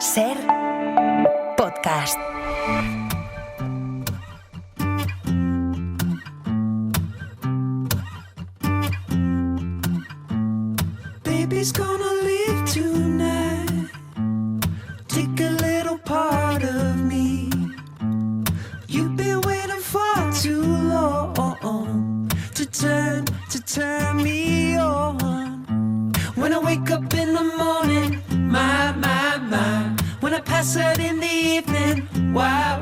Ser podcast. Baby's gonna leave tonight. Take a little part of me. You've been waiting far too long to turn me on. When I wake up in the morning, my. When I pass out in the evening, why?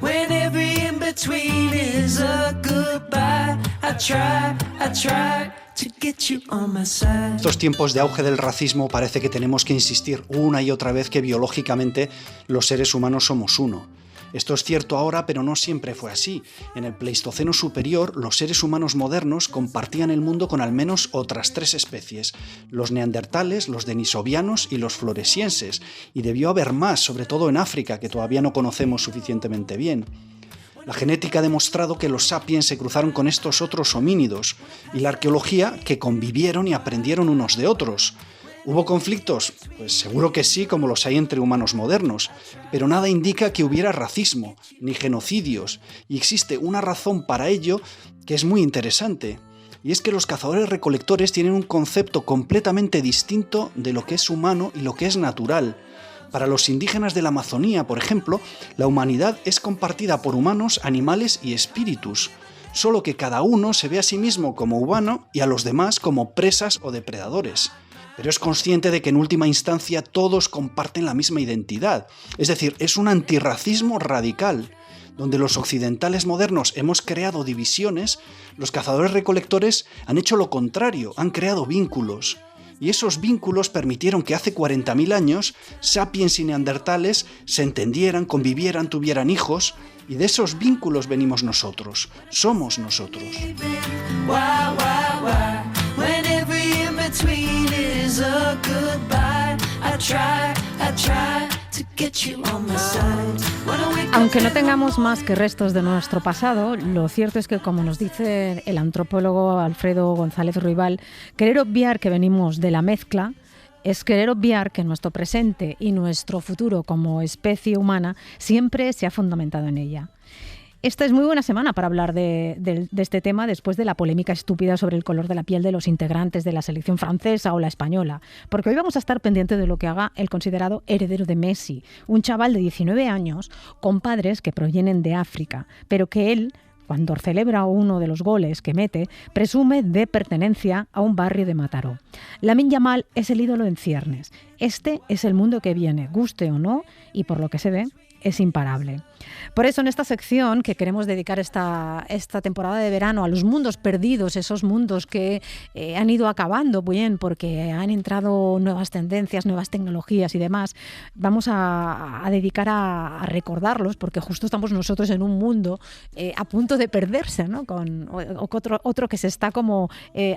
When every in between is a goodbye, I try to get you on my side. Estos tiempos de auge del racismo parece que tenemos que insistir una y otra vez que biológicamente los seres humanos somos uno. Esto es cierto ahora, pero no siempre fue así. En el Pleistoceno superior, los seres humanos modernos compartían el mundo con al menos otras 3 especies: los neandertales, los denisovianos y los floresienses, y debió haber más, sobre todo en África, que todavía no conocemos suficientemente bien. La genética ha demostrado que los sapiens se cruzaron con estos otros homínidos, y la arqueología que convivieron y aprendieron unos de otros. ¿Hubo conflictos? Pues seguro que sí, como los hay entre humanos modernos, pero nada indica que hubiera racismo, ni genocidios, y existe una razón para ello que es muy interesante, y es que los cazadores-recolectores tienen un concepto completamente distinto de lo que es humano y lo que es natural. Para los indígenas de la Amazonía, por ejemplo, la humanidad es compartida por humanos, animales y espíritus, solo que cada uno se ve a sí mismo como humano y a los demás como presas o depredadores. Pero es consciente de que en última instancia todos comparten la misma identidad. Es decir, es un antirracismo radical. Donde los occidentales modernos hemos creado divisiones, los cazadores-recolectores han hecho lo contrario, han creado vínculos. Y esos vínculos permitieron que hace 40.000 años sapiens y neandertales se entendieran, convivieran, tuvieran hijos, y de esos vínculos venimos nosotros, somos nosotros. Aunque no tengamos más que restos de nuestro pasado, lo cierto es que, como nos dice el antropólogo Alfredo González Ruibal, querer obviar que venimos de la mezcla es querer obviar que nuestro presente y nuestro futuro como especie humana siempre se ha fundamentado en ella. Esta es muy buena semana para hablar de este tema después de la polémica estúpida sobre el color de la piel de los integrantes de la selección francesa o la española, porque hoy vamos a estar pendientes de lo que haga el considerado heredero de Messi, un chaval de 19 años con padres que provienen de África, pero que él, cuando celebra uno de los goles que mete, presume de pertenencia a un barrio de Mataró. Lamine Yamal es el ídolo en ciernes. Este es el mundo que viene, guste o no, y por lo que se ve, es imparable. Por eso, en esta sección que queremos dedicar esta temporada de verano a los mundos perdidos, esos mundos que han ido acabando bien porque han entrado nuevas tendencias, nuevas tecnologías y demás, vamos a dedicar a recordarlos, porque justo estamos nosotros en un mundo a punto de perderse, ¿no? Con otro que se está como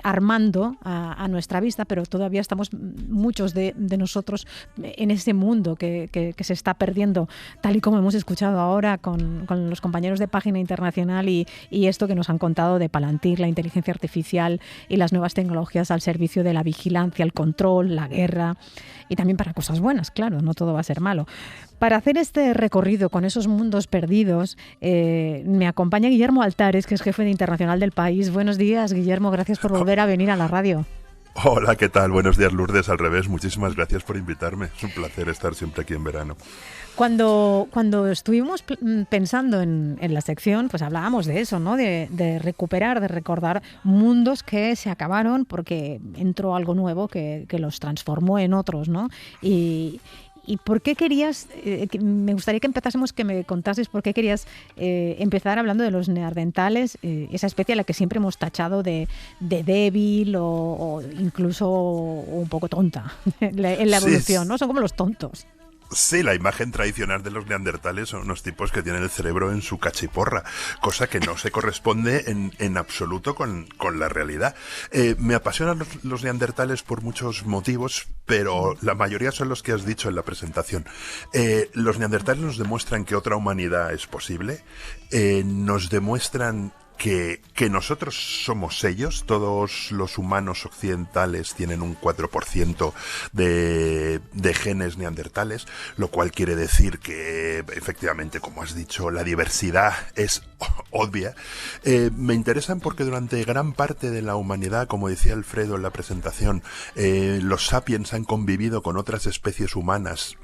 armando a nuestra vista, pero todavía estamos muchos de nosotros en ese mundo que se está perdiendo, tal y como hemos escuchado ahora con los compañeros de Página Internacional y esto que nos han contado de Palantir, la inteligencia artificial y las nuevas tecnologías al servicio de la vigilancia, el control, la guerra, y también para cosas buenas, claro, no todo va a ser malo. Para hacer este recorrido con esos mundos perdidos, me acompaña Guillermo Altares, que es jefe de Internacional del País. Buenos días, Guillermo, gracias por volver a venir a la radio. Hola, ¿qué tal? Buenos días, Lourdes. Al revés, muchísimas gracias por invitarme. Es un placer estar siempre aquí en verano. Cuando estuvimos pensando en la sección, pues hablábamos de eso, ¿no? De recuperar, de recordar mundos que se acabaron porque entró algo nuevo que los transformó en otros, ¿no? ¿Y por qué querías, me gustaría que empezásemos, que me contases por qué querías empezar hablando de los neandertales, esa especie a la que siempre hemos tachado de débil o incluso un poco tonta en la evolución, ¿no? Son como los tontos. Sí, la imagen tradicional de los neandertales son unos tipos que tienen el cerebro en su cachiporra, cosa que no se corresponde en absoluto con la realidad. Me apasionan los neandertales por muchos motivos, pero la mayoría son los que has dicho en la presentación. Los neandertales nos demuestran que otra humanidad es posible, nos demuestran que nosotros somos ellos. Todos los humanos occidentales tienen un 4% de genes neandertales, lo cual quiere decir que, efectivamente, como has dicho, la diversidad es obvia. Me interesan porque durante gran parte de la humanidad, como decía Alfredo en la presentación, los sapiens han convivido con otras especies humanas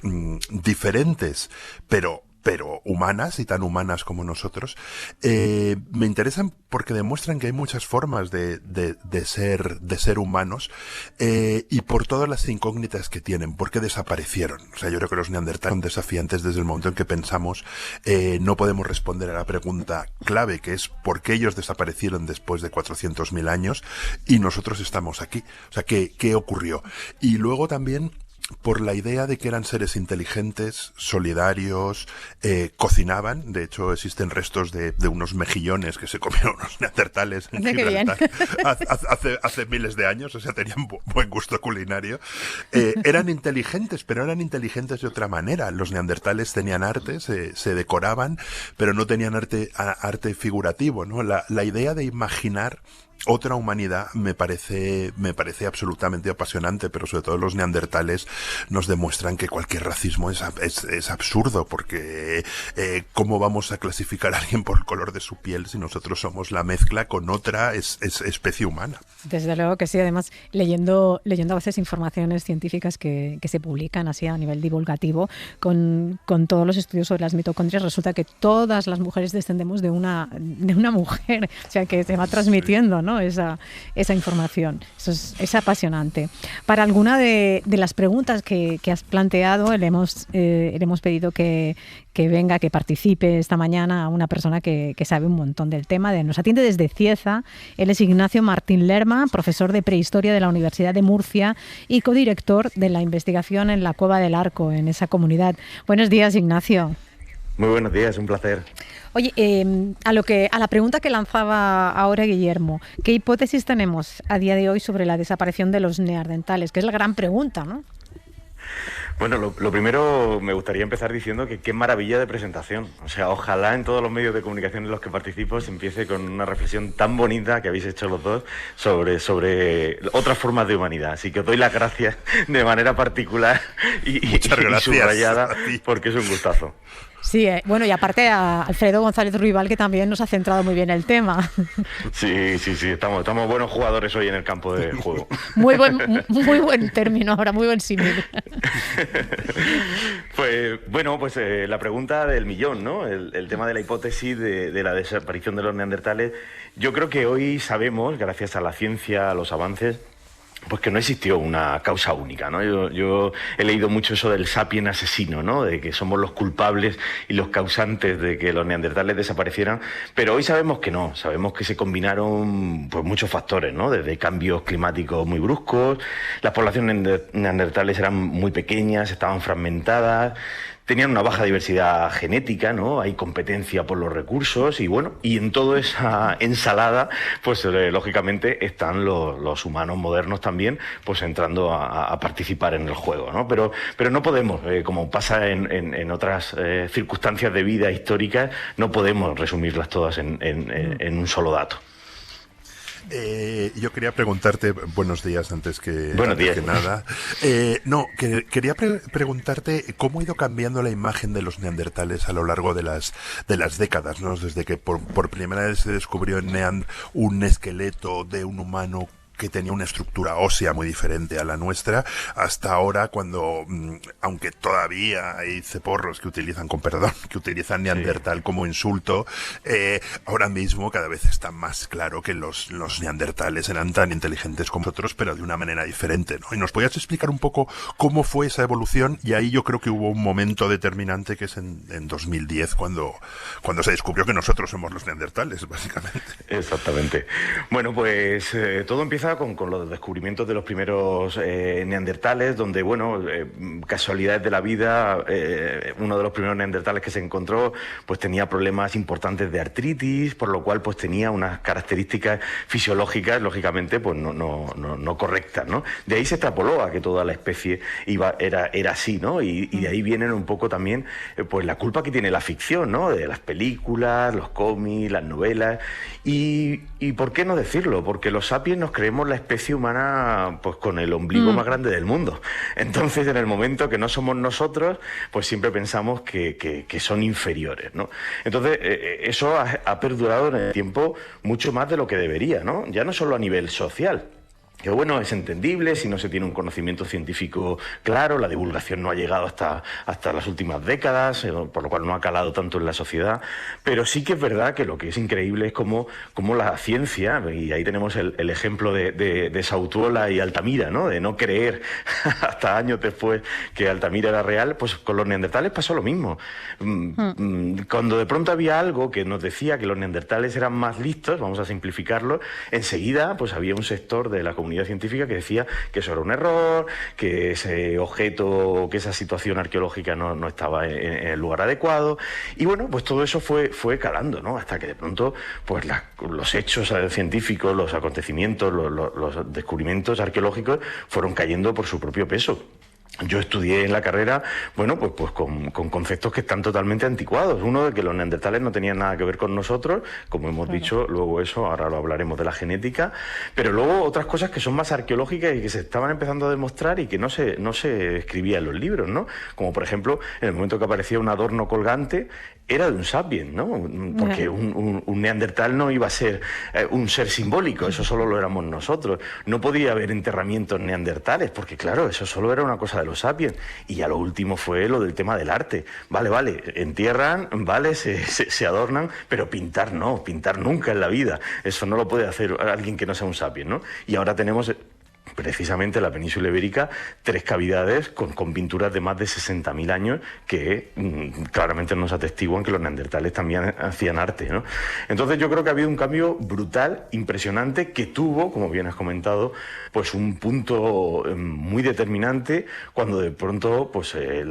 diferentes, pero humanas y tan humanas como nosotros. Me interesan porque demuestran que hay muchas formas de ser humanos, y por todas las incógnitas que tienen, por qué desaparecieron. O sea, yo creo que los neandertales son desafiantes desde el momento en que pensamos, no podemos responder a la pregunta clave, que es por qué ellos desaparecieron después de 400.000 años y nosotros estamos aquí. O sea, ¿qué ocurrió? Y luego también por la idea de que eran seres inteligentes, solidarios, cocinaban. De hecho, existen restos de unos mejillones que se comieron unos neandertales en Gibraltar hace miles de años. O sea, tenían buen gusto culinario. Eran inteligentes, pero eran inteligentes de otra manera. Los neandertales tenían arte, se decoraban, pero no tenían arte figurativo, ¿no? La idea de imaginar otra humanidad me parece absolutamente apasionante, pero sobre todo los neandertales nos demuestran que cualquier racismo es absurdo, porque ¿cómo vamos a clasificar a alguien por el color de su piel si nosotros somos la mezcla con otra especie humana? Desde luego que sí. Además, leyendo a veces informaciones científicas que se publican así a nivel divulgativo, con todos los estudios sobre las mitocondrias, resulta que todas las mujeres descendemos de una mujer, o sea que se va transmitiendo, ¿no? Esa información. Eso es apasionante. Para alguna de las preguntas que has planteado, le hemos pedido que venga, que participe esta mañana a una persona que sabe un montón del tema. Nos atiende desde Cieza. Él es Ignacio Martín Lerma, profesor de prehistoria de la Universidad de Murcia y codirector de la investigación en la Cueva del Arco, en esa comunidad. Buenos días, Ignacio. Muy buenos días, un placer. Oye, a la pregunta que lanzaba ahora Guillermo, ¿qué hipótesis tenemos a día de hoy sobre la desaparición de los neandertales? Que es la gran pregunta, ¿no? Bueno, lo primero me gustaría empezar diciendo que qué maravilla de presentación. O sea, ojalá en todos los medios de comunicación en los que participo se empiece con una reflexión tan bonita que habéis hecho los dos sobre otras formas de humanidad. Así que os doy las gracias de manera particular y subrayada, porque es un gustazo. Sí, bueno, y aparte a Alfredo González Ruibal, que también nos ha centrado muy bien el tema. Sí, estamos buenos jugadores hoy en el campo de juego. Muy buen término ahora, muy buen símil. Pues bueno, la pregunta del millón, ¿no? El tema de la hipótesis de la desaparición de los neandertales. Yo creo que hoy sabemos, gracias a la ciencia, a los avances, pues que no existió una causa única, ¿no? Yo he leído mucho eso del sapien asesino, ¿no? De que somos los culpables y los causantes de que los neandertales desaparecieran, pero hoy sabemos que no, sabemos que se combinaron pues muchos factores, ¿no? Desde cambios climáticos muy bruscos, las poblaciones neandertales eran muy pequeñas, estaban fragmentadas, tenían una baja diversidad genética, ¿no? Hay competencia por los recursos y bueno, y en toda esa ensalada, pues lógicamente están los humanos modernos también, pues entrando a participar en el juego, ¿no? Pero no podemos, como pasa en otras circunstancias de vida históricas, no podemos resumirlas todas en un solo dato. Yo quería preguntarte, buenos días antes que nada. Quería preguntarte cómo ha ido cambiando la imagen de los neandertales a lo largo de las décadas, ¿no? Desde que por primera vez se descubrió en un esqueleto de un humano que tenía una estructura ósea muy diferente a la nuestra, hasta ahora cuando, aunque todavía hay ceporros que utilizan neandertal como insulto, ahora mismo cada vez está más claro que los neandertales eran tan inteligentes como nosotros, pero de una manera diferente, ¿no? ¿Y nos podías explicar un poco cómo fue esa evolución? Y ahí yo creo que hubo un momento determinante que es en 2010 cuando se descubrió que nosotros somos los neandertales, básicamente. Exactamente. Bueno, pues todo empieza comienza con los descubrimientos de los primeros neandertales, donde, bueno, casualidades de la vida, uno de los primeros neandertales que se encontró, pues tenía problemas importantes de artritis, por lo cual pues tenía unas características fisiológicas, lógicamente, pues no correctas, ¿no? De ahí se extrapoló a que toda la especie era así, ¿no? Y de ahí vienen un poco también, pues la culpa que tiene la ficción, ¿no? De las películas, los cómics, las novelas. Y ¿por qué no decirlo? Porque los sapiens nos creemos la especie humana pues con el ombligo más grande del mundo. Entonces, en el momento que no somos nosotros, pues siempre pensamos que son inferiores, ¿no? Entonces, eso ha perdurado en el tiempo mucho más de lo que debería, ¿no? Ya no solo a nivel social, que bueno, es entendible si no se tiene un conocimiento científico claro, la divulgación no ha llegado hasta las últimas décadas, por lo cual no ha calado tanto en la sociedad, pero sí que es verdad que lo que es increíble es cómo la ciencia, y ahí tenemos el ejemplo de Sautuola y Altamira, ¿no? De no creer hasta años después que Altamira era real, pues con los neandertales pasó lo mismo. Cuando de pronto había algo que nos decía que los neandertales eran más listos, vamos a simplificarlo, enseguida pues había un sector de la comunidad científica que decía que eso era un error, que ese objeto, que esa situación arqueológica no estaba en el lugar adecuado. Y bueno, pues todo eso fue calando, ¿no? Hasta que de pronto pues los hechos científicos, los acontecimientos, los descubrimientos arqueológicos fueron cayendo por su propio peso. Yo estudié en la carrera, bueno, pues con conceptos que están totalmente anticuados. Uno, de que los neandertales no tenían nada que ver con nosotros, como hemos dicho, luego eso, ahora lo hablaremos de la genética, pero luego otras cosas que son más arqueológicas y que se estaban empezando a demostrar y que no se escribía en los libros, ¿no? Como por ejemplo, en el momento que aparecía un adorno colgante, era de un sapiens, ¿no? Porque un neandertal no iba a ser un ser simbólico, eso solo lo éramos nosotros. No podía haber enterramientos neandertales, porque claro, eso solo era una cosa de los sapiens. Y ya lo último fue lo del tema del arte. Vale, entierran, vale, se adornan, pero pintar no, pintar nunca en la vida. Eso no lo puede hacer alguien que no sea un sapiens, ¿no? Y ahora tenemos precisamente en la península ibérica 3 cavidades con pinturas de más de 60.000 años que claramente nos atestiguan que los neandertales también hacían arte, ¿no? Entonces yo creo que ha habido un cambio brutal, impresionante, que tuvo, como bien has comentado, pues un punto muy determinante cuando de pronto pues el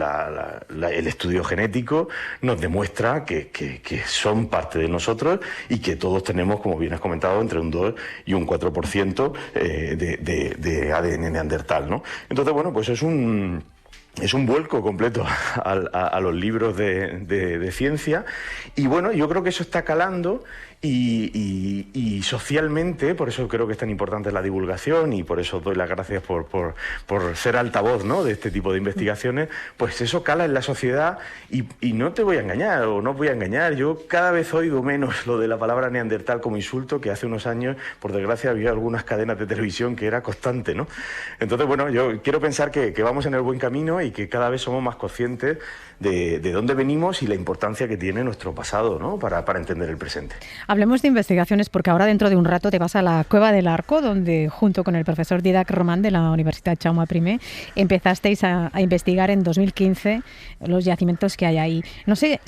estudio genético nos demuestra que son parte de nosotros y que todos tenemos, como bien has comentado, entre un 2 y un 4% de ADN neandertal, ¿no? Entonces, bueno, pues es un vuelco completo a los libros de ciencia y bueno, yo creo que eso está calando y socialmente, por eso creo que es tan importante la divulgación y por eso doy las gracias por ser altavoz, ¿no?, de este tipo de investigaciones, pues eso cala en la sociedad y no te voy a engañar o no voy a engañar, yo cada vez oigo menos lo de la palabra neandertal como insulto, que hace unos años, por desgracia, había algunas cadenas de televisión que era constante, ¿no? Entonces, bueno, yo quiero pensar que vamos en el buen camino y que cada vez somos más conscientes de dónde venimos y la importancia que tiene nuestro pasado, ¿no?, para entender el presente. Hablemos de investigaciones porque ahora dentro de un rato te vas a la Cueva del Arco, donde junto con el profesor Didac Román de la Universidad Jaume I empezasteis a investigar en 2015 los yacimientos que hay ahí. No sé,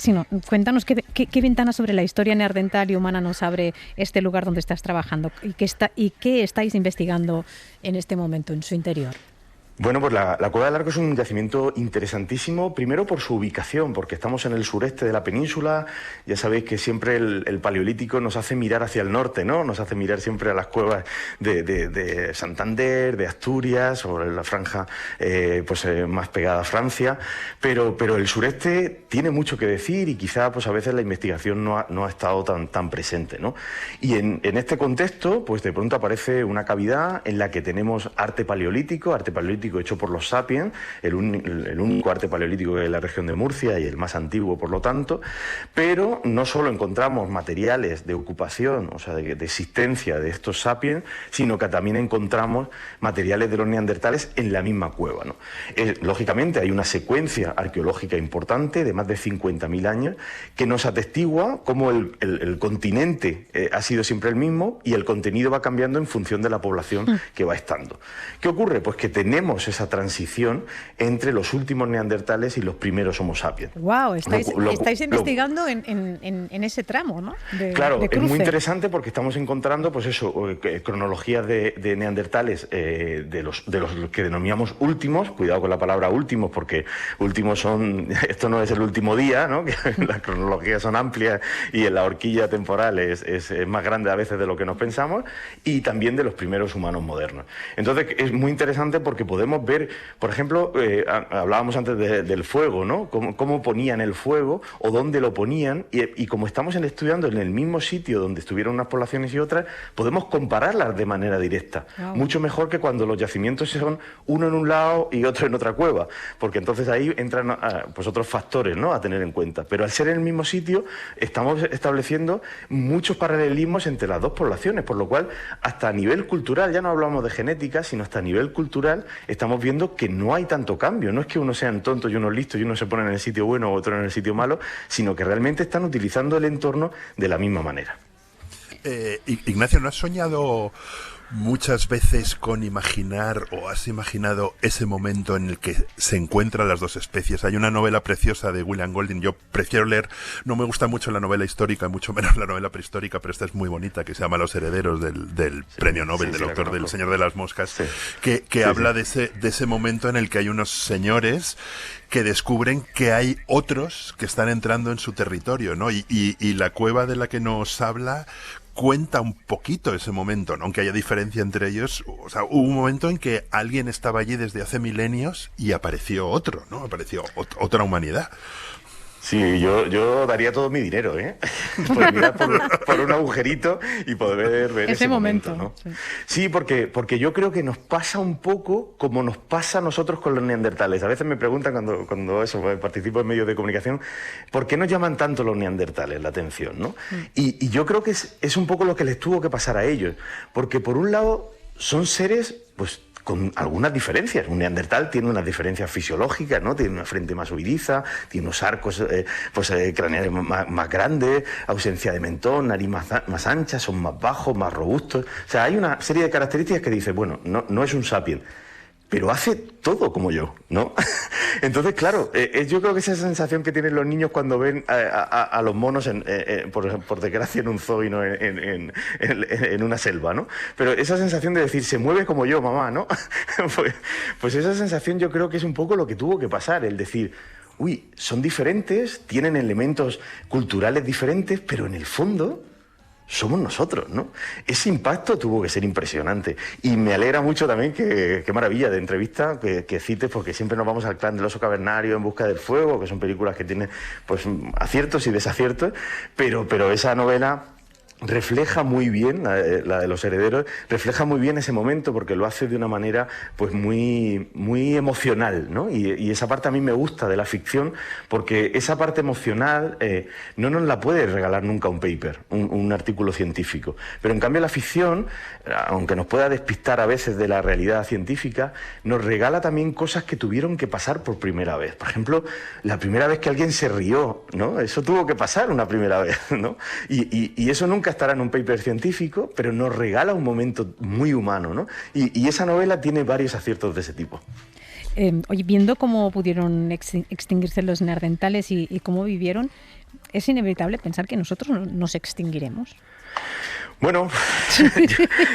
cuéntanos qué ventana sobre la historia neandertal y humana nos abre este lugar donde estás trabajando y qué estáis investigando en este momento en su interior. Bueno, pues la Cueva del Arco es un yacimiento interesantísimo, primero por su ubicación, porque estamos en el sureste de la península. Ya sabéis que siempre el paleolítico nos hace mirar hacia el norte, ¿no? Nos hace mirar siempre a las cuevas de Santander, de Asturias, o la franja más pegada a Francia. Pero el sureste tiene mucho que decir y quizá pues a veces la investigación no ha estado tan presente, ¿no? Y en este contexto, pues de pronto aparece una cavidad en la que tenemos arte paleolítico hecho por los sapiens, el único arte paleolítico de la región de Murcia y el más antiguo, por lo tanto, pero no solo encontramos materiales de ocupación, o sea, de existencia de estos sapiens, sino que también encontramos materiales de los neandertales en la misma cueva, ¿no? Lógicamente hay una secuencia arqueológica importante de más de 50.000 años que nos atestigua cómo el continente ha sido siempre el mismo y el contenido va cambiando en función de la población que va estando. ¿Qué ocurre? Pues que tenemos vemos esa transición entre los últimos neandertales y los primeros Homo sapiens. Wow, estáis investigando en ese tramo, ¿no? Claro, es muy interesante porque estamos encontrando, pues eso, cronologías de neandertales de los que denominamos últimos. Cuidado con la palabra últimos, porque últimos esto no es el último día, ¿no? Que las cronologías son amplias y en la horquilla temporal es más grande a veces de lo que nos pensamos, y también de los primeros humanos modernos. Entonces es muy interesante porque podemos ver, por ejemplo, hablábamos antes del fuego, ¿no? Cómo ponían el fuego o dónde lo ponían, y como estamos estudiando en el mismo sitio donde estuvieron unas poblaciones y otras, podemos compararlas de manera directa. Wow. Mucho mejor que cuando los yacimientos son uno en un lado y otro en otra cueva, porque entonces ahí entran pues otros factores, ¿no?, a tener en cuenta. Pero al ser en el mismo sitio, estamos estableciendo muchos paralelismos entre las dos poblaciones, por lo cual hasta a nivel cultural, ya no hablamos de genética, sino hasta a nivel cultural estamos viendo que no hay tanto cambio. No es que unos sean tontos y unos listos y uno se pone en el sitio bueno o otro en el sitio malo, sino que realmente están utilizando el entorno de la misma manera. Ignacio, ¿no has soñado muchas veces con imaginar, o has imaginado ese momento en el que se encuentran las dos especies? Hay una novela preciosa de William Golding, yo prefiero leer, no me gusta mucho la novela histórica, mucho menos la novela prehistórica, pero esta es muy bonita, que se llama Los herederos del premio Nobel, del autor del Señor de las Moscas, que habla de ese momento en el que hay unos señores que descubren que hay otros que están entrando en su territorio, ¿no? Y la cueva de la que nos habla cuenta un poquito ese momento, ¿no? Aunque haya diferencia entre ellos. O sea, hubo un momento en que alguien estaba allí desde hace milenios y apareció otro, ¿no? Apareció otra humanidad. Sí, yo daría todo mi dinero, por mirar por un agujerito y poder ver ese momento, ¿no? Sí, porque yo creo que nos pasa un poco como nos pasa a nosotros con los neandertales. A veces me preguntan cuando participo en medios de comunicación, ¿por qué nos llaman tanto los neandertales la atención, ¿no? Y yo creo que es un poco lo que les tuvo que pasar a ellos, porque por un lado son seres, pues, con algunas diferencias. Un neandertal tiene unas diferencias fisiológicas, ¿no? Tiene una frente más huidiza, tiene unos arcos craneales más grandes, ausencia de mentón, nariz más ancha, son más bajos, más robustos. O sea, hay una serie de características que dice, bueno, no es un sapiens, pero hace todo como yo, ¿no? Entonces, claro, yo creo que esa sensación que tienen los niños cuando ven a los monos, por desgracia, en un zoo y no en una selva, ¿no? Pero esa sensación de decir, se mueve como yo, mamá, ¿no? Pues esa sensación yo creo que es un poco lo que tuvo que pasar, el decir, uy, son diferentes, tienen elementos culturales diferentes, pero en el fondo somos nosotros, ¿no? Ese impacto tuvo que ser impresionante. Y me alegra mucho también qué maravilla de entrevista que cites, porque siempre nos vamos al Clan del Oso Cavernario, En busca del fuego, que son películas que tienen, pues, aciertos y desaciertos, pero esa novela refleja muy bien, la de Los herederos, refleja muy bien ese momento, porque lo hace de una manera, pues, muy, muy emocional, ¿no? Y esa parte a mí me gusta de la ficción, porque esa parte emocional no nos la puede regalar nunca un paper, un artículo científico. Pero en cambio la ficción, aunque nos pueda despistar a veces de la realidad científica, nos regala también cosas que tuvieron que pasar por primera vez. Por ejemplo, la primera vez que alguien se rió, ¿no? Eso tuvo que pasar una primera vez, ¿no? Y eso nunca estará en un paper científico, pero nos regala un momento muy humano, ¿no? Y esa novela tiene varios aciertos de ese tipo. Oye, viendo cómo pudieron extinguirse los neandertales y cómo vivieron, ¿es inevitable pensar que nosotros nos extinguiremos? Bueno,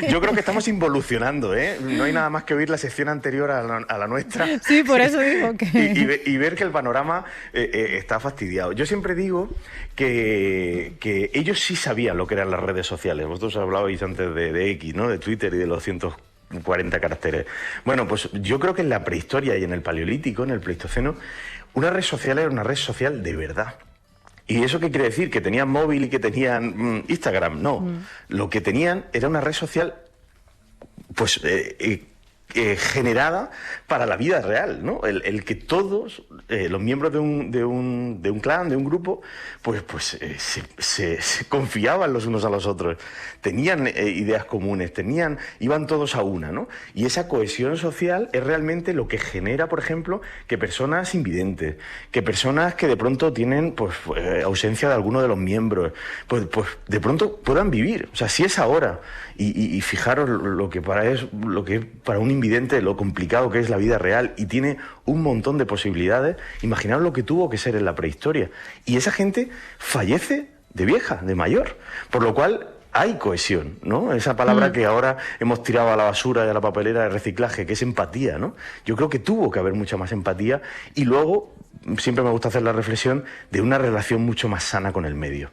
yo creo que estamos involucionando, ¿eh? No hay nada más que oír la sección anterior a la nuestra. Sí, por eso digo que... Y ver que el panorama está fastidiado. Yo siempre digo que ellos sí sabían lo que eran las redes sociales. Vosotros hablabais antes de X, ¿no? De Twitter y de los 140 caracteres. Bueno, pues yo creo que en la prehistoria y en el Paleolítico, en el Pleistoceno, una red social era una red social de verdad. ¿Y eso qué quiere decir? ¿Que tenían móvil y que tenían Instagram? No. Lo que tenían era una red social, pues, generada para la vida real, ¿no? El que todos los miembros de un clan, de un grupo, pues se confiaban los unos a los otros, tenían ideas comunes, iban todos a una, ¿no? Y esa cohesión social es realmente lo que genera, por ejemplo, que personas invidentes, que personas que de pronto tienen, pues, ausencia de alguno de los miembros, pues de pronto puedan vivir. O sea, si es ahora, y fijaros lo que para un invidente lo complicado que es la vida real y tiene un montón de posibilidades. Imaginaos lo que tuvo que ser en la prehistoria. Y esa gente fallece de vieja, de mayor. Por lo cual hay cohesión, ¿no? Esa palabra que ahora hemos tirado a la basura y a la papelera de reciclaje, que es empatía, ¿no? Yo creo que tuvo que haber mucha más empatía y luego, siempre me gusta hacer la reflexión de una relación mucho más sana con el medio.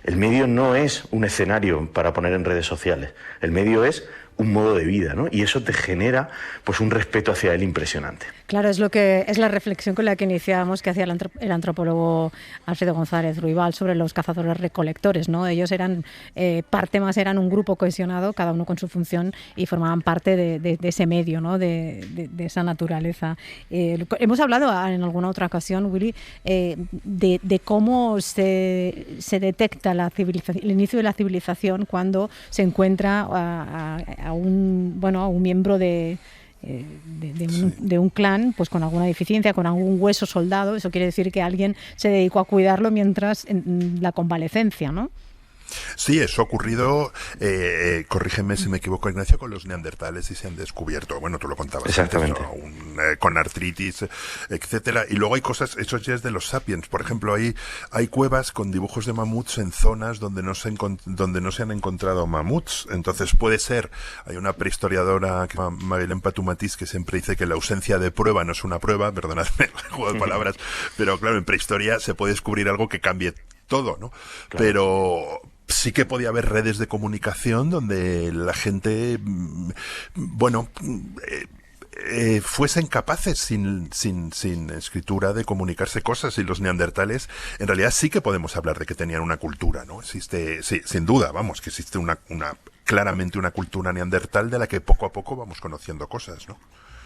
El medio no es un escenario para poner en redes sociales, el medio es un modo de vida, ¿no? Y eso te genera pues un respeto hacia él impresionante. Claro, es la reflexión con la que iniciábamos, que hacía el antropólogo Alfredo González Ruibal sobre los cazadores recolectores, ¿no? Ellos eran eran un grupo cohesionado, cada uno con su función, y formaban parte de ese medio, ¿no? de esa naturaleza. Hemos hablado en alguna otra ocasión, Willy, de cómo se detecta el inicio de la civilización cuando se encuentra a un miembro de un clan pues con alguna deficiencia, con algún hueso soldado. Eso quiere decir que alguien se dedicó a cuidarlo mientras en la convalecencia, ¿no? Sí, eso ha ocurrido, corrígeme si me equivoco, Ignacio, con los neandertales y se han descubierto, bueno, tú lo contabas exactamente antes, ¿no? Con artritis, etcétera. Y luego hay cosas, eso ya es de los sapiens. Por ejemplo, hay cuevas con dibujos de mamuts en zonas donde no se han encontrado mamuts. Entonces puede ser, hay una prehistoriadora que se llama Marilyn Patumatis que siempre dice que la ausencia de prueba no es una prueba, perdonadme el juego de palabras, pero claro, en prehistoria se puede descubrir algo que cambie todo, ¿no? Claro. Pero sí que podía haber redes de comunicación donde la gente, fuesen capaces sin escritura de comunicarse cosas, y los neandertales en realidad sí que podemos hablar de que tenían una cultura, ¿no? Existe, sí, sin duda, vamos, que existe claramente una cultura neandertal de la que poco a poco vamos conociendo cosas, ¿no?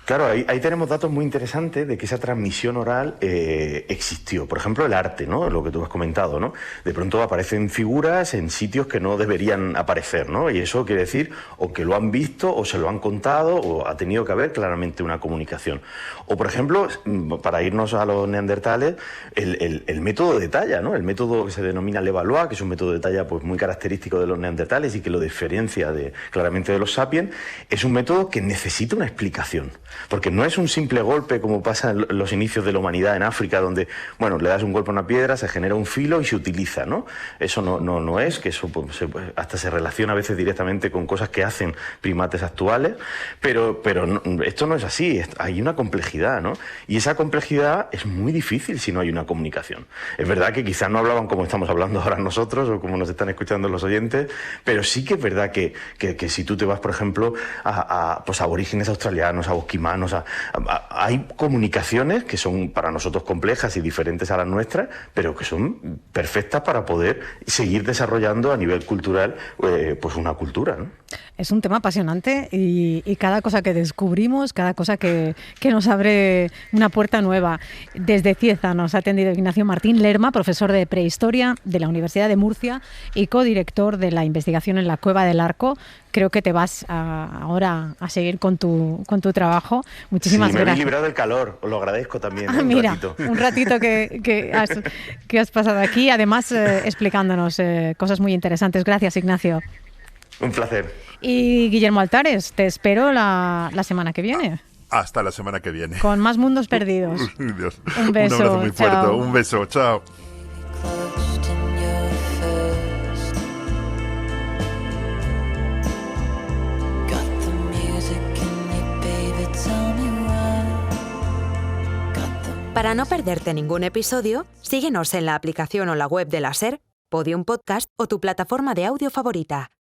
Claro, ahí tenemos datos muy interesantes de que esa transmisión oral existió. Por ejemplo, el arte, ¿no? Lo que tú has comentado, ¿no? De pronto aparecen figuras en sitios que no deberían aparecer, ¿no? Y eso quiere decir o que lo han visto o se lo han contado o ha tenido que haber claramente una comunicación. O, por ejemplo, para irnos a los neandertales, el método de talla, ¿no? El método que se denomina Levallois, que es un método de talla pues muy característico de los neandertales y que lo diferencia claramente de los sapiens, es un método que necesita una explicación. Porque no es un simple golpe como pasa en los inicios de la humanidad en África, donde, bueno, le das un golpe a una piedra, se genera un filo y se utiliza, ¿no? Eso no es, que eso hasta se relaciona a veces directamente con cosas que hacen primates actuales, pero esto no es así, hay una complejidad, ¿no? Y esa complejidad es muy difícil si no hay una comunicación. Es verdad que quizás no hablaban como estamos hablando ahora nosotros o como nos están escuchando los oyentes, pero sí que es verdad que si tú te vas, por ejemplo, a aborígenes australianos, a bosquimanos, hay comunicaciones que son para nosotros complejas y diferentes a las nuestras, pero que son perfectas para poder seguir desarrollando a nivel cultural pues una cultura, ¿no? Es un tema apasionante y cada cosa que descubrimos, cada cosa que nos abre una puerta nueva. Desde Cieza nos ha atendido Ignacio Martín Lerma, profesor de prehistoria de la Universidad de Murcia y codirector de la investigación en la Cueva del Arco. Creo que te vas ahora a seguir con tu trabajo. Muchísimas gracias. Me he librado del calor, os lo agradezco también. Un ratito que has pasado aquí, además explicándonos cosas muy interesantes. Gracias, Ignacio. Un placer. Y Guillermo Altares, te espero la semana que viene. Hasta la semana que viene. Con más mundos perdidos. Dios. Un beso. Un abrazo muy fuerte. Chao. Un beso. Chao. Para no perderte ningún episodio, síguenos en la aplicación o la web de la SER, Podium Podcast o tu plataforma de audio favorita.